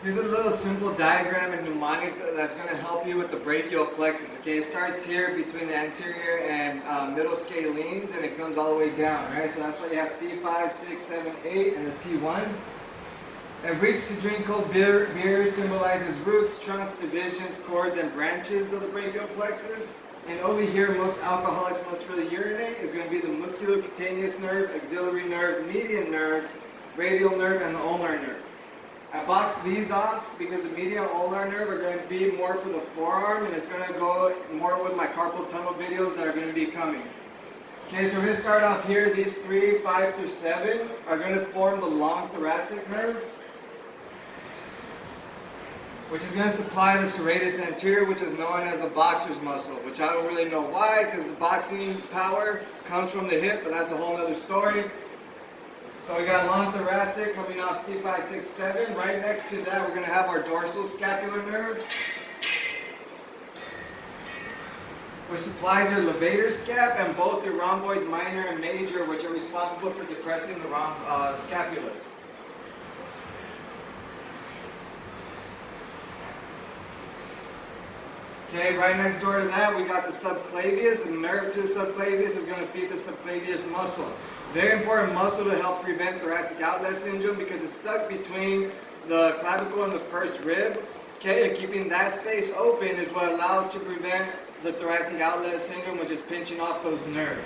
Here's a little simple diagram in mnemonics that's going to help you with the brachial plexus. Okay, it starts here between the anterior and middle scalenes, and it comes all the way down, right? So that's why you have C5, 6, 7, 8, and the T1. And reach to drink cold beer symbolizes roots, trunks, divisions, cords, and branches of the brachial plexus. And over here, most alcoholics must really urinate is going to be the musculocutaneous nerve, axillary nerve, median nerve, radial nerve, and the ulnar nerve. I boxed these off because the medial ulnar nerve are going to be more for the forearm, and it's going to go more with my carpal tunnel videos that are going to be coming. Okay, so we're going to start off here. These 3, 5 through 7 are going to form the long thoracic nerve, which is going to supply the serratus anterior, which is known as the boxer's muscle, which I don't really know why, because the boxing power comes from the hip, but that's a whole other story. So we got long thoracic coming off C5, 6, 7. Right next to that, we're going to have our dorsal scapular nerve, which supplies your levator scap and both your rhomboids minor and major, which are responsible for depressing the scapulas. Okay, right next door to that, we got the subclavius. The nerve to the subclavius is going to feed the subclavius muscle. Very important muscle to help prevent thoracic outlet syndrome because it's stuck between the clavicle and the first rib. Okay, and keeping that space open is what allows to prevent the thoracic outlet syndrome, which is pinching off those nerves.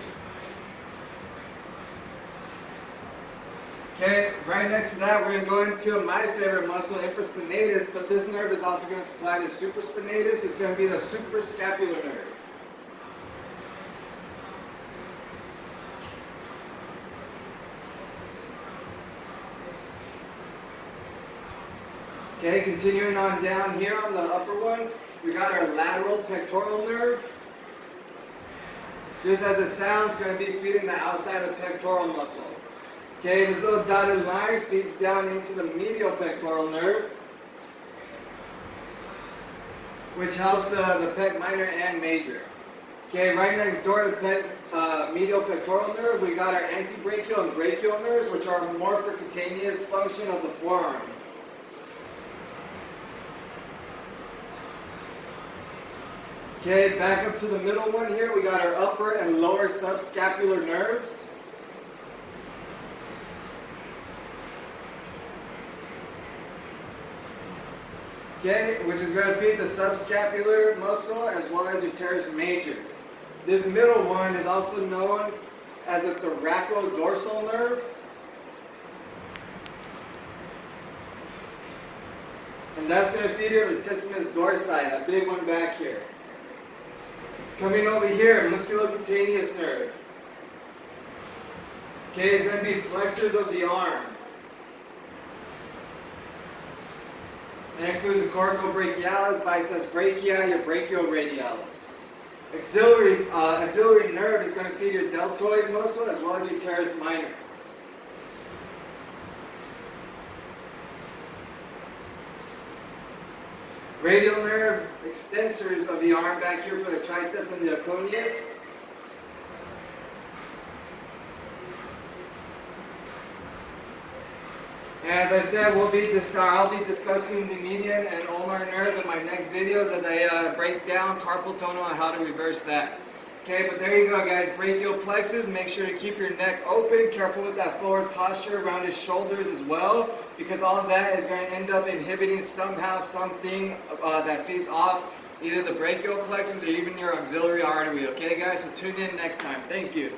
Okay, right next to that, we're going to go into my favorite muscle, infraspinatus, but this nerve is also going to supply the supraspinatus. It's going to be the suprascapular nerve. Okay, continuing on down here on the upper one, we got our lateral pectoral nerve. Just as it sounds, going to be feeding the outside of the pectoral muscle. Okay, this little dotted line feeds down into the medial pectoral nerve, which helps the pec minor and major. Okay, right next door to the medial pectoral nerve, we got our antebrachial and brachial nerves, which are more for cutaneous function of the forearm. Okay, back up to the middle one here, we got our upper and lower subscapular nerves. Okay, which is going to feed the subscapular muscle as well as your teres major. This middle one is also known as a thoracodorsal nerve. And that's going to feed your latissimus dorsi, that big one back here. Coming over here, musculocutaneous nerve. Okay, it's going to be flexors of the arm. That includes the coracobrachialis, biceps brachii, your brachioradialis. Axillary nerve is going to feed your deltoid muscle as well as your teres minor. Radial nerve, extensors of the arm back here for the triceps and the acromius. As I said, I'll be discussing the median and ulnar nerve in my next videos as I break down carpal tunnel and how to reverse that. Okay, but there you go, guys. Brachial plexus. Make sure to keep your neck open. Careful with that forward posture around his shoulders as well, because all of that is going to end up inhibiting somehow something that feeds off either the brachial plexus or even your auxiliary artery. Okay, guys? So tune in next time. Thank you.